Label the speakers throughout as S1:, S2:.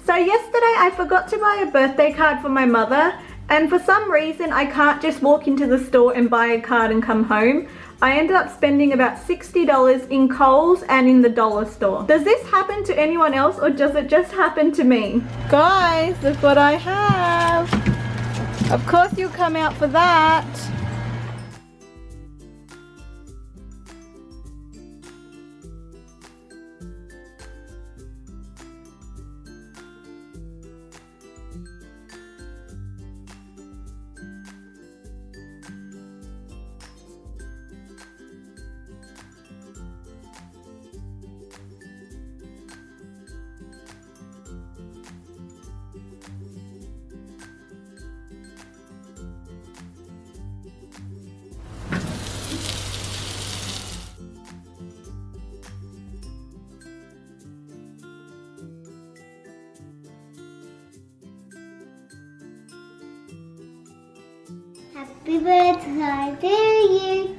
S1: So yesterday I forgot to buy a birthday card for my mother, and for some reason I can't just walk into the store and buy a card and come home. I ended up spending about $60 in Kohl's and in the dollar store. Does this happen to anyone else, or does it just happen to me? Guys, look what I have. Of course you'll come out for that.
S2: Happy birthday to you.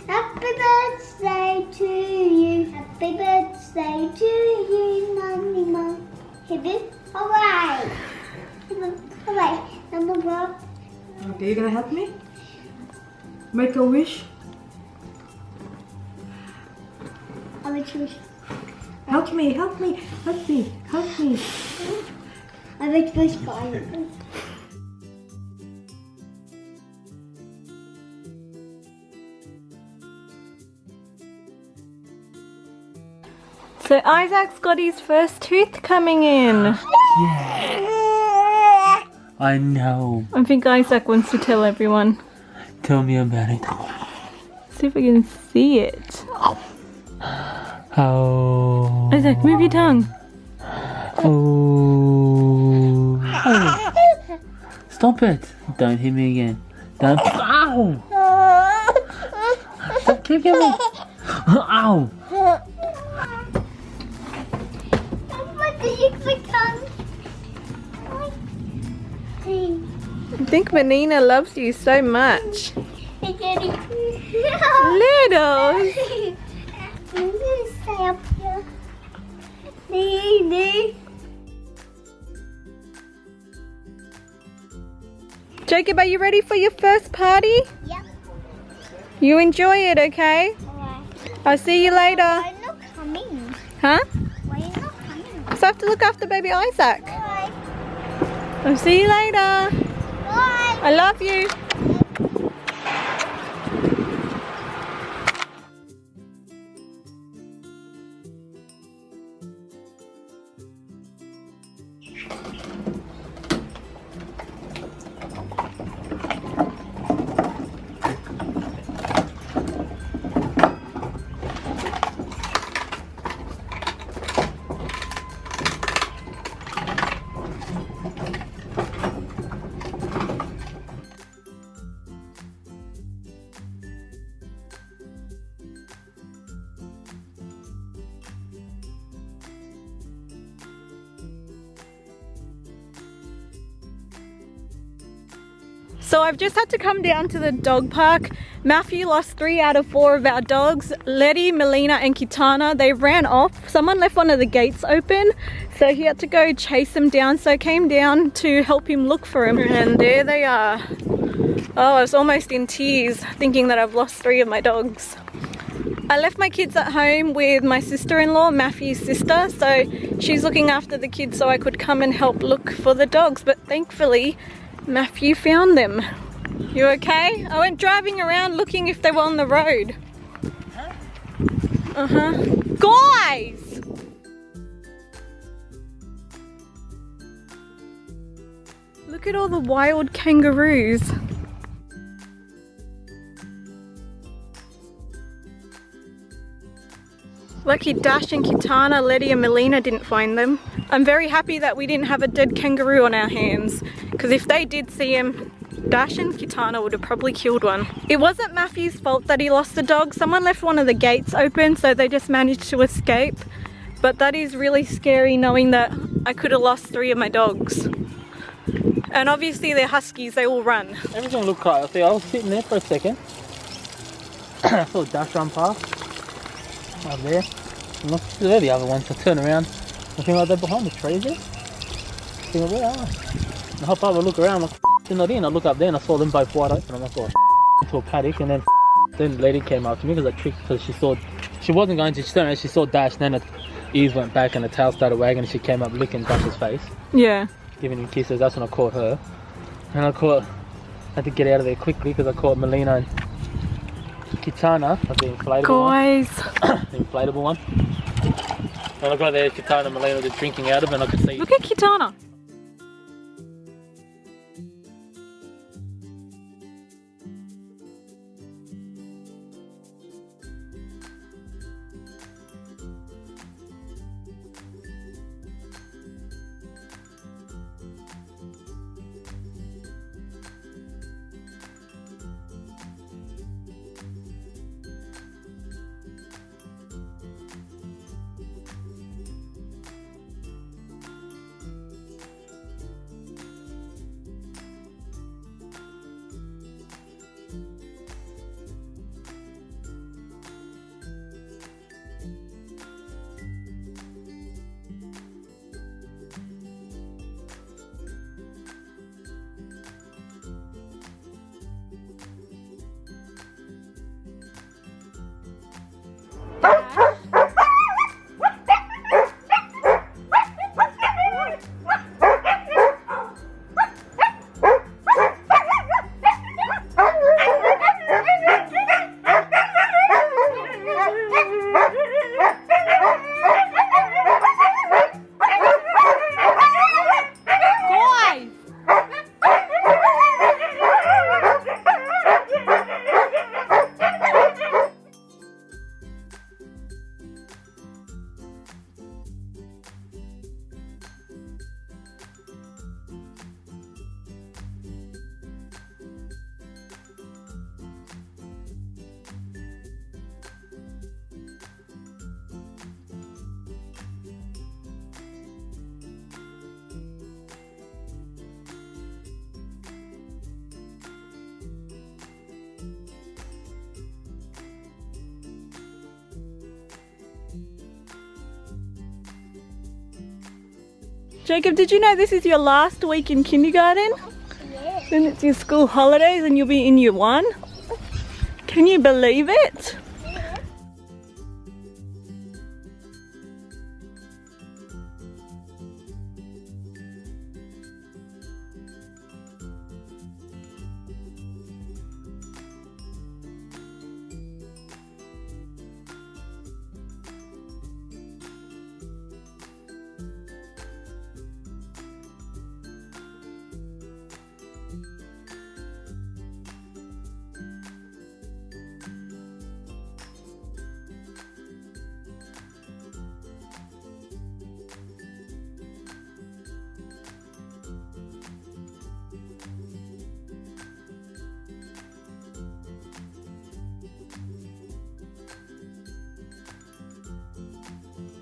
S2: Happy birthday to you. Happy birthday to you, Mommy, Mom. Happy. Alright. Alright. Number one.
S1: Okay, you're gonna help me? Make a wish.
S2: I will choose.
S1: Help me, help me, help me, help me.
S2: I will choose fire.
S1: So Isaac's got his first tooth coming in.
S3: Yeah. I know.
S1: I think Isaac wants to tell everyone.
S3: Tell me about it.
S1: See if we can see it.
S3: Oh.
S1: Isaac, move your tongue.
S3: Oh. Stop it. Don't hit me again. Don't. Ow. Stop kicking me. Ow.
S1: I think Menina loves you so much. Little.
S2: I'm gonna stay up here.
S1: Jacob, are you ready for your first party?
S2: Yep.
S1: You enjoy it, okay?
S2: Alright.
S1: I'll see you later.
S2: Why not coming?
S1: Huh?
S2: Why are you not coming?
S1: So I have to look after baby Isaac.
S2: Alright.
S1: I'll see you later.
S2: Bye.
S1: I love you. So I've just had to come down to the dog park. Matthew lost 3 out of 4 of our dogs. Letty, Melina and Kitana, they ran off. Someone left one of the gates open, so he had to go chase them down. So I came down to help him look for him, and there they are. Oh, I was almost in tears thinking that I've lost 3 of my dogs. I left my kids at home with my sister-in-law, Matthew's sister, so she's looking after the kids so I could come and help look for the dogs, but thankfully Matthew found them. You okay? I went driving around looking if they were on the road. Guys! Look at all the wild kangaroos. Lucky Dash and Kitana, Letty and Melina didn't find them. I'm very happy that we didn't have a dead kangaroo on our hands, because if they did see him, Dash and Kitana would have probably killed one. It wasn't Matthew's fault that he lost the dog. Someone left one of the gates open, so they just managed to escape. But that is really scary, knowing that I could have lost 3 of my dogs. And obviously they're huskies, they all run.
S3: Everything looked quiet. See, I was sitting there for a second. I saw Dash run past. Up there. I'm not sure they're the other ones. I turn around. I think like they're behind the trees there. Thinking, where are they? I hop up, I look around, I'm like, they're not in. I look up there and I saw them both wide open. I'm like, oh, into a paddock. And then the lady came up to me because she saw, she wasn't going to, she saw Dash, and then Eve went back and the tail started wagging and she came up licking Dash's face.
S1: Yeah.
S3: Giving him kisses. That's when I caught her. And I had to get out of there quickly because I caught Melina and Kitana of the inflatable one. The inflatable one. When I got there, Kitana and Melina were drinking out of it and I could see.
S1: Look at Kitana. Jacob, did you know this is your last week in kindergarten?
S2: Yeah.
S1: Then it's your school holidays and you'll be in year 1? Can you believe it?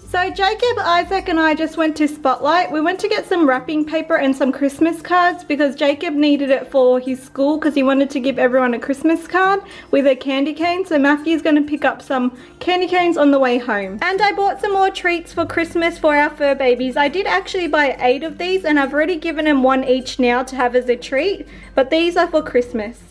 S1: So Jacob, Isaac and I just went to Spotlight. We went to get some wrapping paper and some Christmas cards because Jacob needed it for his school because he wanted to give everyone a Christmas card with a candy cane. So Matthew's going to pick up some candy canes on the way home. And I bought some more treats for Christmas for our fur babies. I did actually buy 8 of these and I've already given them 1 each now to have as a treat. But these are for Christmas.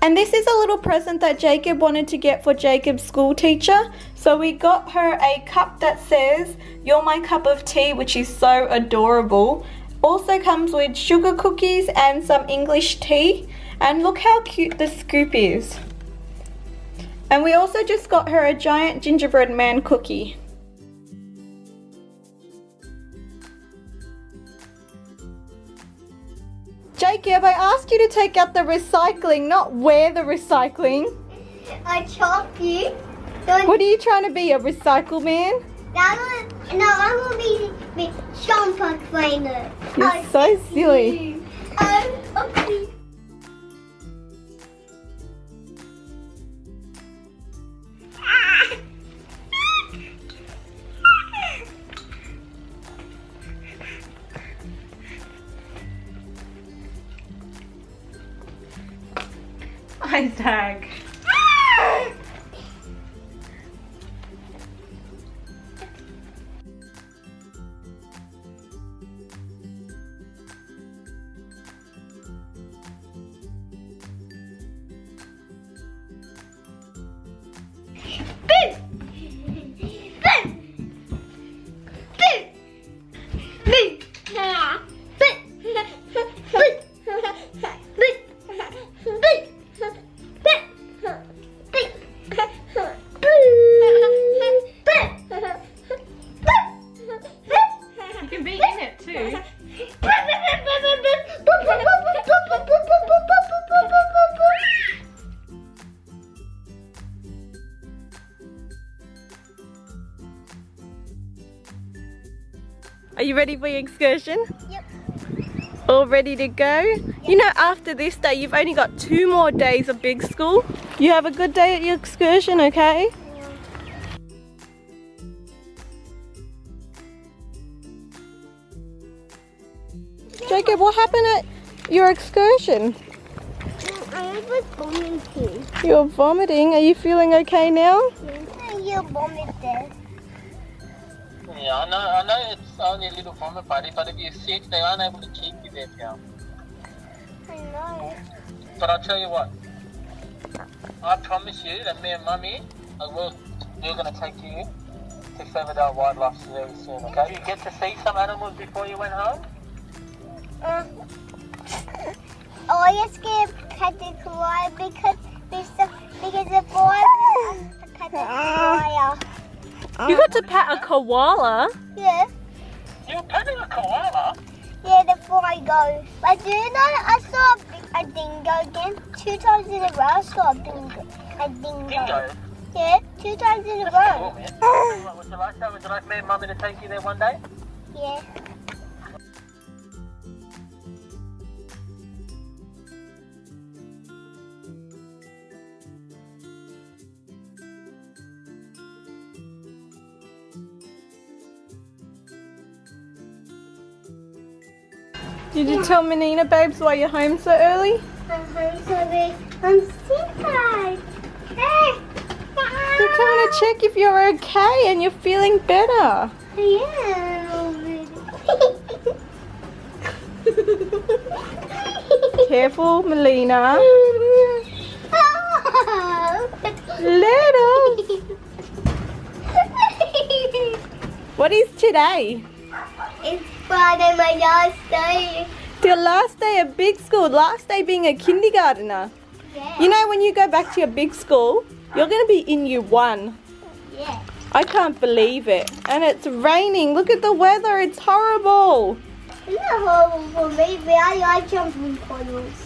S1: And this is a little present that Jacob wanted to get for Jacob's school teacher. So we got her a cup that says, "You're my cup of tea," which is so adorable. Also comes with sugar cookies and some English tea. And look how cute the scoop is. And we also just got her a giant gingerbread man cookie. Jacob, I asked you to take out the recycling, not wear the recycling.
S2: I chop you. Don't.
S1: What are you trying to be, a recycle man?
S2: No, I will be shampoo cleaner.
S1: You're so silly.
S2: Okay.
S1: Isaac. You can be in it too. Are you ready for your excursion?
S2: Yep.
S1: All ready to go? You know, after this day, you've only got 2 more days of big school. You have a good day at your excursion, okay? Jacob, what happened at your excursion?
S2: I was vomiting.
S1: You're vomiting. Are you feeling okay now?
S2: You vomited.
S3: Yeah, I know it's only a little vomit party, but if you're sick, they aren't able to keep you there, pal.
S2: I know.
S3: But I'll tell you what, I promise you that me and Mummy, we're going to take you to Further Wildlife very soon, okay? You get to see some animals before you went home?
S2: I just get pet the koala because the boy pet the koala.
S1: You got to pet a koala?
S2: Yeah.
S3: You were petting a koala?
S2: Yeah, before I go. But do you know I saw a dingo again? 2 times in a row I saw a dingo.
S3: Dingo?
S2: Yeah, 2 times in a
S3: Cool,
S2: row.
S3: man. What, would you like that? Would you like me and Mummy to take you there one day?
S2: Yeah.
S1: Did you tell Menina, babes, why you're home so early?
S2: I'm sorry. I'm sick. Hey.
S1: They're coming to check if you're okay and you're feeling better. Careful, Melina. Let us. What is today?
S2: It's Friday, my last day.
S1: Your last day of big school, last day being a kindergartner.
S2: Yeah.
S1: You know, when you go back to your big school, you're going to be in year 1.
S2: Yeah.
S1: I can't believe it. And it's raining. Look at the weather. It's horrible.
S2: It's not horrible for me, but I like jumping puddles.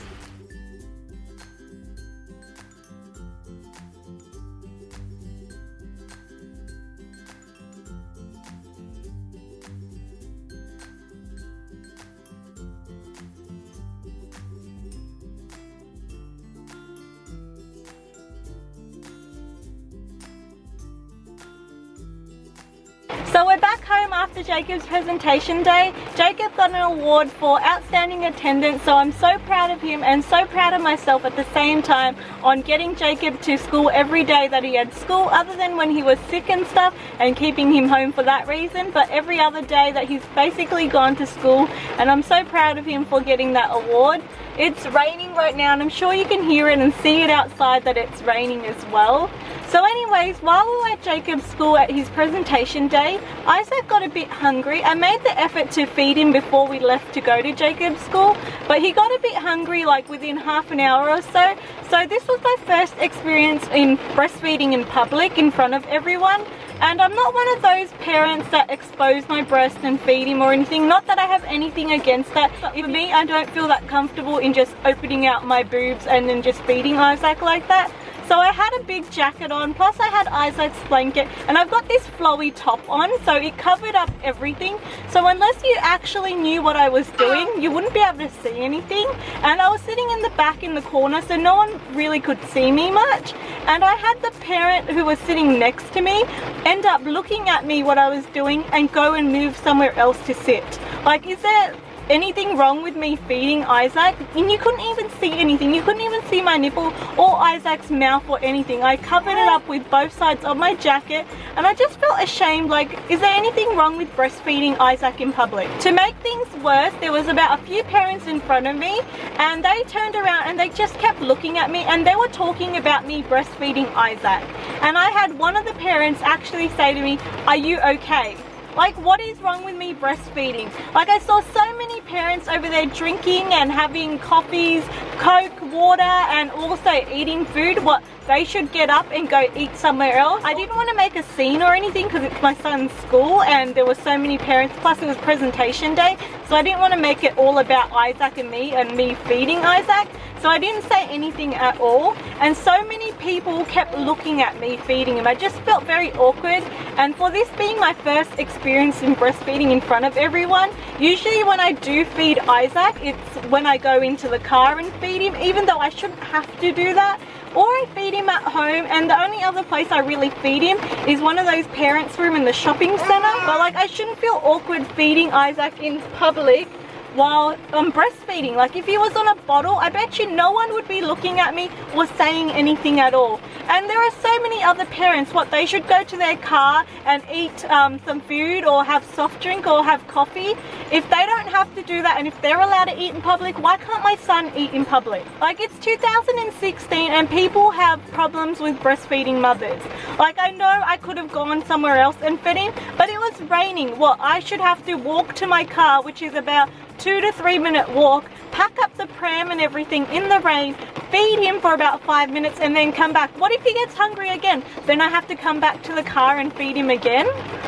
S1: So we're back home after Jacob's presentation day. Jacob got an award for outstanding attendance, so I'm so proud of him and so proud of myself at the same time on getting Jacob to school every day that he had school, other than when he was sick and stuff, and keeping him home for that reason. But every other day that he's basically gone to school, and I'm so proud of him for getting that award. It's raining right now, and I'm sure you can hear it and see it outside that it's raining as well. So anyways, while we were at Jacob's school at his presentation day, Isaac got a bit hungry. I made the effort to feed him before we left to go to Jacob's school, but he got a bit hungry like within half an hour or so. So this was my first experience in breastfeeding in public in front of everyone. And I'm not one of those parents that expose my breast and feed him or anything. Not that I have anything against that. But for me, I don't feel that comfortable in just opening out my boobs and then just feeding Isaac like that. So I had a big jacket on, plus I had Isaac's blanket, and I've got this flowy top on, so it covered up everything. So unless you actually knew what I was doing, you wouldn't be able to see anything. And I was sitting in the back in the corner, so no one really could see me much. And I had the parent who was sitting next to me end up looking at me what I was doing and go and move somewhere else to sit. Like, is there anything wrong with me feeding Isaac, and you couldn't even see anything. You couldn't even see my nipple or Isaac's mouth or anything. I covered it up with both sides of my jacket, and I just felt ashamed. Like, is there anything wrong with breastfeeding Isaac in public? To make things worse, there was about a few parents in front of me, and they turned around and they just kept looking at me, and they were talking about me breastfeeding Isaac. And I had one of the parents actually say to me, "Are you okay?" Like, what is wrong with me breastfeeding? Like, I saw so many parents over there drinking and having coffees, Coke, water, and also eating food. What, they should get up and go eat somewhere else? I didn't want to make a scene or anything because it's my son's school and there were so many parents, plus it was presentation day, so I didn't want to make it all about Isaac and me feeding Isaac. So I didn't say anything at all, and so many people kept looking at me feeding him. I just felt very awkward, and for this being my first experience in breastfeeding in front of everyone, usually when I do feed Isaac, it's when I go into the car and feed him, even though I shouldn't have to do that. Or I feed him at home, and the only other place I really feed him is one of those parents' room in the shopping center. But like, I shouldn't feel awkward feeding Isaac in public while I'm breastfeeding. Like, if he was on a bottle, I bet you no one would be looking at me or saying anything at all. And there are so many other parents, what, they should go to their car and eat some food or have soft drink or have coffee. If they don't have to do that, and if they're allowed to eat in public, why can't my son eat in public? Like, it's 2016 and people have problems with breastfeeding mothers. Like, I know I could have gone somewhere else and fed him, but it was raining. What, I should have to walk to my car, which is about 2 to 3 minute walk, pack up the pram and everything in the rain, feed him for about 5 minutes and then come back. What if he gets hungry again? Then I have to come back to the car and feed him again?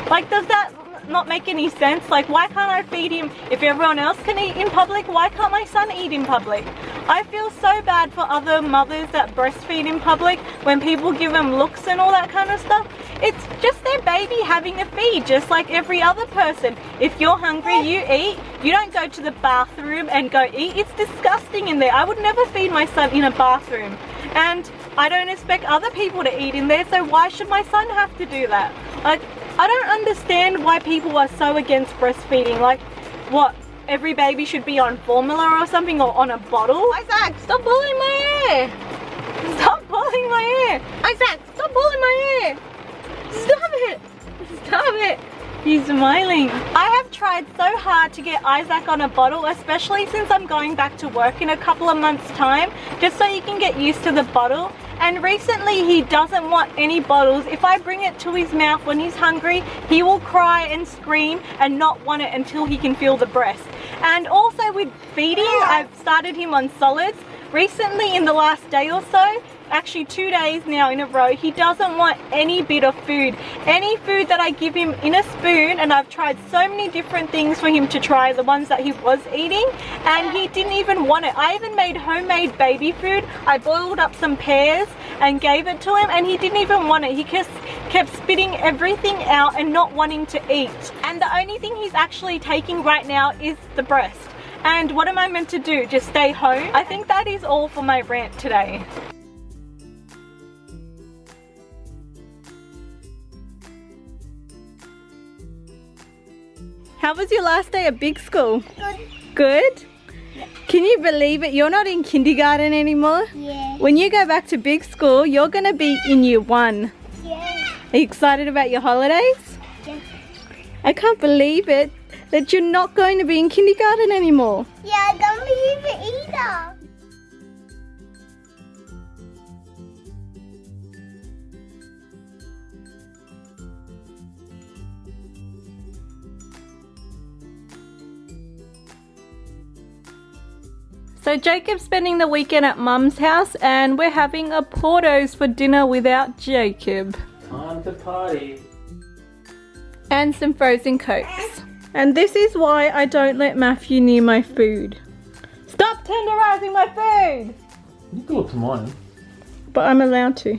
S1: Like, does that not make any sense? Like, why can't I feed him if everyone else can eat in public? Why can't my son eat in public? I feel so bad for other mothers that breastfeed in public when people give them looks and all that kind of stuff. It's just their baby having a feed, just like every other person. If you're hungry, you eat. You don't go to the bathroom and go eat. It's disgusting in there. I would never feed my son in a bathroom. And I don't expect other people to eat in there, so why should my son have to do that? Like, I don't understand why people are so against breastfeeding. Like, what, every baby should be on formula or something, or on a bottle? Isaac, stop pulling my hair! Stop pulling my hair! Isaac, stop pulling my hair! Stop it! Stop it! He's smiling. I have tried so hard to get Isaac on a bottle, especially since I'm going back to work in a couple of months' time, just so he can get used to the bottle. And recently he doesn't want any bottles. If I bring it to his mouth when he's hungry, he will cry and scream and not want it until he can feel the breast. And also with feeding, I've started him on solids. Recently, in the last day or so, actually 2 days now in a row, he doesn't want any bit of food. Any food that I give him in a spoon, and I've tried so many different things for him to try, the ones that he was eating, and he didn't even want it. I even made homemade baby food. I boiled up some pears and gave it to him, and he didn't even want it. He just kept spitting everything out and not wanting to eat. And the only thing he's actually taking right now is the breast. And what am I meant to do? Just stay home? I think that is all for my rant today. How was your last day at big school?
S2: Good.
S1: Good? Yeah. Can you believe it? You're not in kindergarten anymore?
S2: Yeah.
S1: When you go back to big school, you're going to be in year 1.
S2: Yeah.
S1: Are you excited about your holidays?
S2: Yeah.
S1: I can't believe it that you're not going to be in kindergarten anymore.
S2: Yeah, I don't believe it either.
S1: So Jacob's spending the weekend at Mum's house, and we're having a Porto's for dinner without Jacob.
S3: Time to party.
S1: And some frozen Cokes. And this is why I don't let Matthew near my food. Stop tenderizing my food!
S3: You do it tomorrow.
S1: But I'm allowed to.